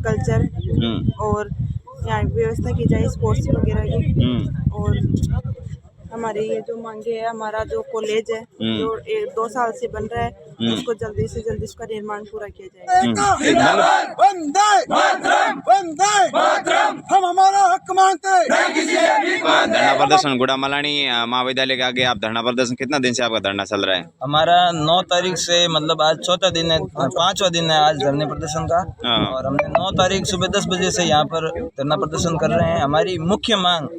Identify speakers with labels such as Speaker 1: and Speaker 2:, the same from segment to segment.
Speaker 1: Culture और यहाँ व्यवस्था की जाए स्पोर्ट्स वगैरह की। और हमारी ये जो मांगे है, हमारा जो कॉलेज है जो 2 साल से बन रहा है, उसको जल्दी से जल्दी उसका निर्माण पूरा किया जाए।
Speaker 2: हम हमारा हक मांगते हैं।
Speaker 3: धरना प्रदर्शन गुड़ामलानी महाविद्यालय के आगे आप धरना प्रदर्शन, कितना दिन से आपका धरना चल रहा है?
Speaker 4: हमारा 9 तारीख से, मतलब आज चौथा दिन है, 5वां दिन है आज धरने प्रदर्शन का। और हमने 9 तारीख सुबह 10 बजे से यहाँ पर धरना प्रदर्शन कर रहे हैं। हमारी मुख्य मांग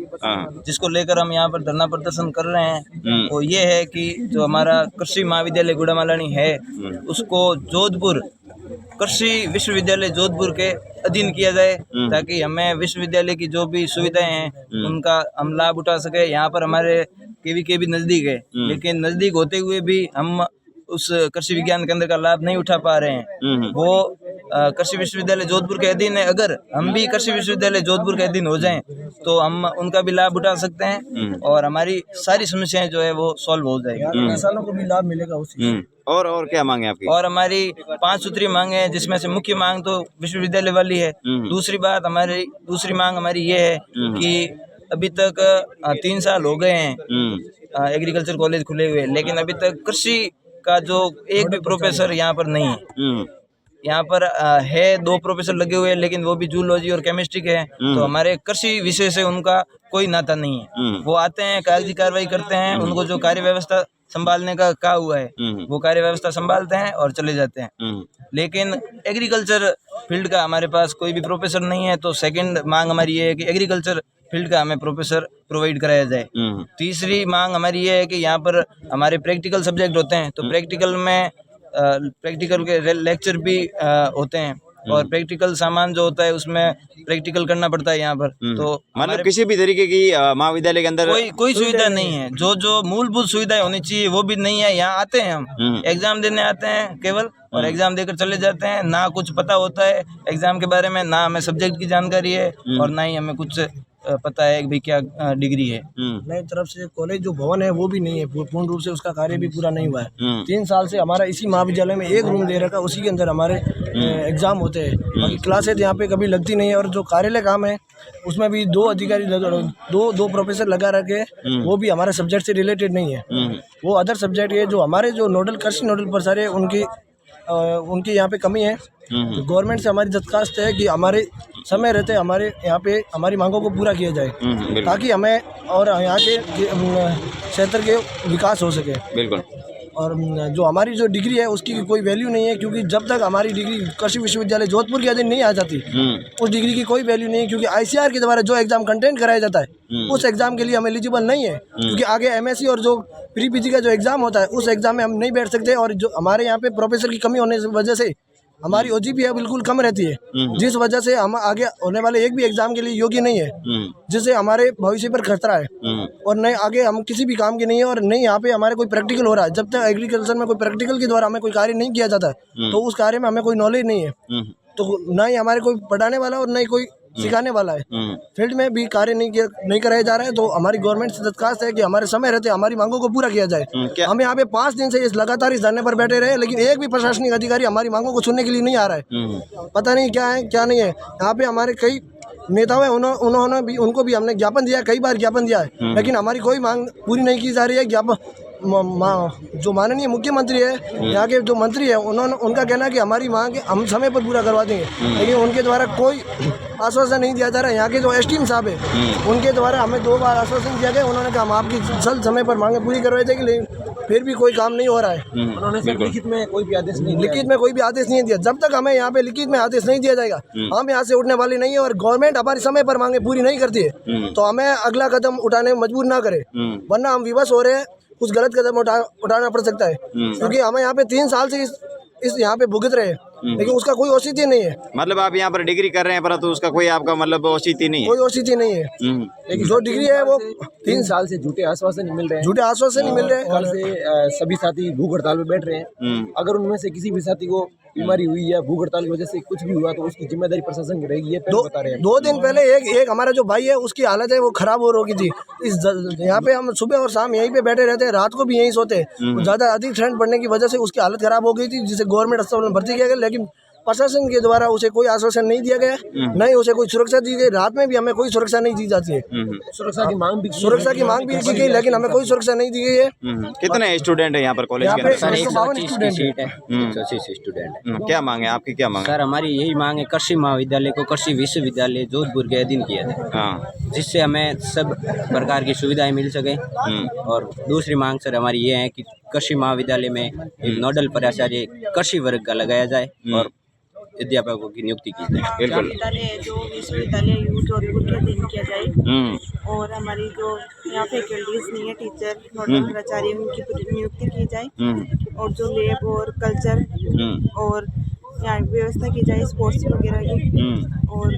Speaker 4: जिसको लेकर हम यहाँ पर धरना प्रदर्शन कर रहे हैं वो ये है कि जो हमारा कृषि महाविद्यालय गुड़ामलानी है उसको जोधपुर कृषि विश्वविद्यालय जोधपुर के अधीन किया जाए, ताकि हमें विश्वविद्यालय की जो भी सुविधाएं हैं उनका हम लाभ उठा सके। यहाँ पर हमारे के भी नज़दीक है, लेकिन नज़दीक होते हुए भी हम उस कृषि विज्ञान केंद्र का लाभ नहीं उठा पा रहे हैं। वो कृषि विश्वविद्यालय जोधपुर के अधीन है। अगर हम भी कृषि विश्वविद्यालय जोधपुर के अधीन हो जाएं तो हम उनका भी लाभ उठा सकते हैं और हमारी सारी समस्याएं जो है वो सॉल्व हो जाएगी।
Speaker 2: किसानों को भी लाभ मिलेगा उसी।
Speaker 3: और क्या मांगे आपकी?
Speaker 4: और हमारी 5 सूत्री मांगे हैं, जिसमें से मुख्य मांग तो विश्वविद्यालय वाली है। दूसरी मांग हमारी ये है कि अभी तक 3 साल हो गए हैं एग्रीकल्चर कॉलेज खुले हुए, लेकिन अभी तक कृषि का जो एक भी प्रोफेसर यहाँ पर नहीं है। यहाँ पर है 2 प्रोफेसर लगे हुए हैं, लेकिन वो भी जूलॉजी और केमिस्ट्री के हैं। तो हमारे कृषि विषय से उनका कोई नाता नहीं है। वो आते हैं, कागजी कार्रवाई करते हैं, उनको जो कार्य व्यवस्था संभालने का कहा हुआ है वो कार्य व्यवस्था संभालते हैं और चले जाते हैं। लेकिन एग्रीकल्चर फील्ड का हमारे पास कोई भी प्रोफेसर नहीं है। तो सेकंड मांग हमारी ये है कि एग्रीकल्चर फील्ड का हमें प्रोफेसर प्रोवाइड कराया जाए। तीसरी मांग हमारी ये है कि यहाँ पर हमारे प्रैक्टिकल सब्जेक्ट होते हैं, तो प्रैक्टिकल में प्रैक्टिकल के लेक्चर भी होते हैं और प्रैक्टिकल सामान जो होता है उसमें प्रैक्टिकल करना पड़ता है यहाँ पर। तो
Speaker 3: मतलब किसी भी तरीके की महाविद्यालय के अंदर
Speaker 4: कोई सुविधा नहीं है। जो मूलभूत सुविधाएं होनी चाहिए वो भी नहीं है। यहाँ आते हैं, हम एग्जाम देने आते हैं केवल, और एग्जाम देकर चले जाते हैं। ना कुछ पता होता है एग्जाम के बारे में, ना हमें सब्जेक्ट की जानकारी है और ना ही हमें कुछ पता है कि भाई क्या डिग्री है।
Speaker 2: नई तरफ से कॉलेज जो भवन है वो भी नहीं है, पूर्ण रूप से उसका कार्य भी पूरा नहीं हुआ है। 3 साल से हमारा इसी महाविद्यालय में एक रूम दे रखा, उसी के अंदर हमारे एग्जाम होते हैं। बाकी क्लासेज यहाँ पे कभी लगती नहीं है। और जो कार्यालय काम है उसमें भी 2 अधिकारी दो प्रोफेसर लगा रखे, वो भी हमारे सब्जेक्ट से रिलेटेड नहीं है। वो अदर सब्जेक्ट है। जो हमारे जो नोडल कृषि नोडल प्रसार है उनकी यहाँ पे कमी है। तो गवर्नमेंट से हमारी दरखास्त है कि हमारे समय रहते हमारे यहाँ पे हमारी मांगों को पूरा किया जाए, ताकि हमें और यहाँ के क्षेत्र के विकास हो सके।
Speaker 3: बिल्कुल।
Speaker 2: और जो हमारी जो डिग्री है उसकी कोई वैल्यू नहीं है, क्योंकि जब तक हमारी डिग्री कृषि विश्वविद्यालय जोधपुर के अधीन नहीं आ जाती उस डिग्री की कोई वैल्यू नहीं है। क्योंकि ICAR के द्वारा जो एग्जाम कंटेंट कराया जाता है उस एग्जाम के लिए हम एलिजिबल नहीं है, क्योंकि आगे MSc और जो प्री PG का जो एग्जाम होता है उस एग्जाम में हम नहीं बैठ सकते। और जो हमारे यहाँ पे प्रोफेसर की कमी होने की वजह से हमारी OGPA बिल्कुल कम रहती है, जिस वजह से हम आगे होने वाले एक भी एग्जाम के लिए योग्य नहीं है, जिससे हमारे भविष्य पर खतरा है। और नहीं आगे हम किसी भी काम के नहीं है। और नहीं यहाँ पे हमारे कोई प्रैक्टिकल हो रहा है। जब तक एग्रीकल्चर में कोई प्रैक्टिकल के द्वारा हमें कोई कार्य नहीं किया जाता है तो उस कार्य में हमें कोई नॉलेज नहीं है। तो ना ही हमारे कोई पढ़ाने वाला और ना ही कोई सिखाने वाला है। फील्ड में भी कार्य नहीं कराया जा रहा है। तो हमारी गवर्नमेंट से दरखास्त है कि हमारे समय रहते हमारी मांगों को पूरा किया जाए। हम यहाँ पे 5 दिन से लगातार इस धरने पर बैठे रहे, लेकिन एक भी प्रशासनिक अधिकारी हमारी मांगों को सुनने के लिए नहीं आ रहा है। पता नहीं क्या है क्या नहीं है। यहाँ पे हमारे कई नेताओं है, उन्होंने भी उनको भी हमने ज्ञापन दिया, कई बार ज्ञापन दिया है, लेकिन हमारी कोई मांग पूरी नहीं की जा रही है। जो माननीय मुख्यमंत्री है, यहाँ के जो मंत्री है, उनका कहना है कि हमारी मांग हम समय पर पूरा करवा देंगे, लेकिन उनके द्वारा कोई आश्वासन नहीं दिया जा रहा है। यहाँ के जो STM साहब है उनके द्वारा हमें 2 बार आश्वासन दिया गया। उन्होंने कहा हम आपकी जल्द समय पर मांगे पूरी करवाई जाएगी, लेकिन फिर भी कोई काम नहीं हो रहा है। उन्होंने लिखित में कोई भी आदेश नहीं दिया। जब तक हमें यहाँ पे लिखित में आदेश नहीं दिया जाएगा हम यहाँ से उठने वाले नहीं है। और गवर्नमेंट हमारे समय पर मांगे पूरी नहीं करती है तो हमें अगला कदम उठाने में मजबूर ना करे, वरना हम विवश हो रहे हैं, कुछ गलत कदम उठाना पड़ सकता है। क्योंकि हमें यहाँ पे 3 साल से इस यहाँ पे भुगत रहे हैं, लेकिन उसका कोई औचित्य नहीं है।
Speaker 3: मतलब आप यहाँ पर डिग्री कर रहे हैं परंतु उसका कोई आपका मतलब औचित्य नहीं है?
Speaker 2: कोई औचित्य नहीं है। लेकिन जो डिग्री है वो
Speaker 5: 3 साल से झूठे आश्वासन मिल रहे हैं।
Speaker 2: कल
Speaker 5: से सभी साथी भूख हड़ताल पे बैठ रहे हैं। अगर उनमें से किसी भी साथी को बीमारी हुई या भूख हड़ताल की वजह से कुछ भी हुआ तो उसकी जिम्मेदारी प्रशासन की रहेगी, ये बता रहे हैं।
Speaker 2: 2 दिन पहले एक हमारा जो भाई है उसकी हालत है वो खराब हो रही थी। यहाँ पे हम सुबह और शाम यहीं पे बैठे रहते हैं, रात को भी यहीं सोते हैं। ज्यादा अधिक ठंड पड़ने की वजह से उसकी हालत खराब हो गई थी, जिसे गवर्नमेंट अस्पताल में भर्ती किया गया, लेकिन प्रशासन के द्वारा उसे कोई आश्वासन नहीं दिया गया, न ही उसे कोई सुरक्षा दी गई। रात में भी हमें कोई सुरक्षा नहीं दी जाती है।
Speaker 5: सुरक्षा की मांग भी
Speaker 2: की गई, लेकिन हमें कोई सुरक्षा नहीं दी गई है।
Speaker 3: कितने स्टूडेंट है यहाँ पर कॉलेज
Speaker 2: यहाँ
Speaker 3: के
Speaker 2: पे
Speaker 3: अंदर?
Speaker 2: 152 स्टूडेंट
Speaker 6: सीट है, 180 स्टूडेंट है।
Speaker 3: क्या मांगे आपकी, क्या मांगे?
Speaker 6: सर हमारी यही मांग है, कृषि महाविद्यालय को कृषि विश्वविद्यालय जोधपुर के अधीन किया जाए,
Speaker 3: हाँ।
Speaker 6: जिससे हमें सब प्रकार की सुविधाएं मिल सके। और दूसरी मांग सर हमारी ये है कि कृषि महाविद्यालय में एक नोडल प्राचार्य कृषि वर्ग का लगाया जाए और अध्यापकों की नियुक्ति की जाए।
Speaker 3: बिल्कुल।
Speaker 1: विद्यालय जो विश्वविद्यालय यू जोधपुर के अधीन किया जाए और हमारी जो यहाँ फैकल्टीज नहीं है, टीचर नोडल प्राचार्य, उनकी नियुक्ति की जाए और जो लैब और कल्चर और यहाँ व्यवस्था की जाए स्पोर्ट्स वगैरह की। और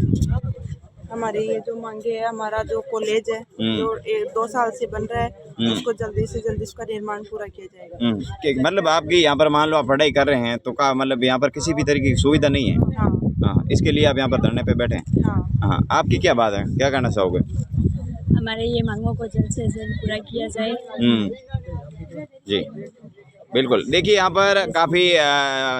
Speaker 1: हमारी ये जो मांगे है, हमारा जो कॉलेज है जो 2 साल से बन रहा है, उसको जल्दी से जल्दी उसका निर्माण पूरा किया जाएगा।
Speaker 3: मतलब आपकी यहाँ पर मान लो आप पढ़ाई कर रहे हैं तो का मतलब यहाँ पर किसी भी तरीके की सुविधा नहीं है?
Speaker 1: हाँ
Speaker 3: हाँ, इसके लिए आप यहाँ पर धरने पे बैठे हैं?
Speaker 1: हाँ।
Speaker 3: हाँ, आपकी क्या बात है, क्या कहना चाहोगे?
Speaker 7: हमारे ये मांगों को जल्द से जल्द पूरा किया जाए।
Speaker 3: जी बिल्कुल। देखिए यहाँ पर काफ़ी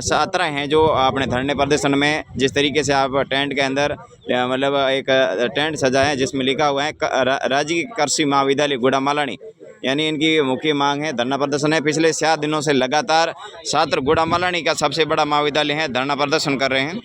Speaker 3: छात्र हैं जो अपने धरने प्रदर्शन में जिस तरीके से आप टेंट के अंदर मतलब एक टेंट सजाए हैं जिसमें लिखा हुआ है राजकीय कृषि महाविद्यालय गुड़ामालानी, यानी इनकी मुख्य मांग है। धरना प्रदर्शन है पिछले 7 दिनों से लगातार छात्र गुड़ामालानी का सबसे बड़ा महाविद्यालय है धरना प्रदर्शन कर रहे हैं।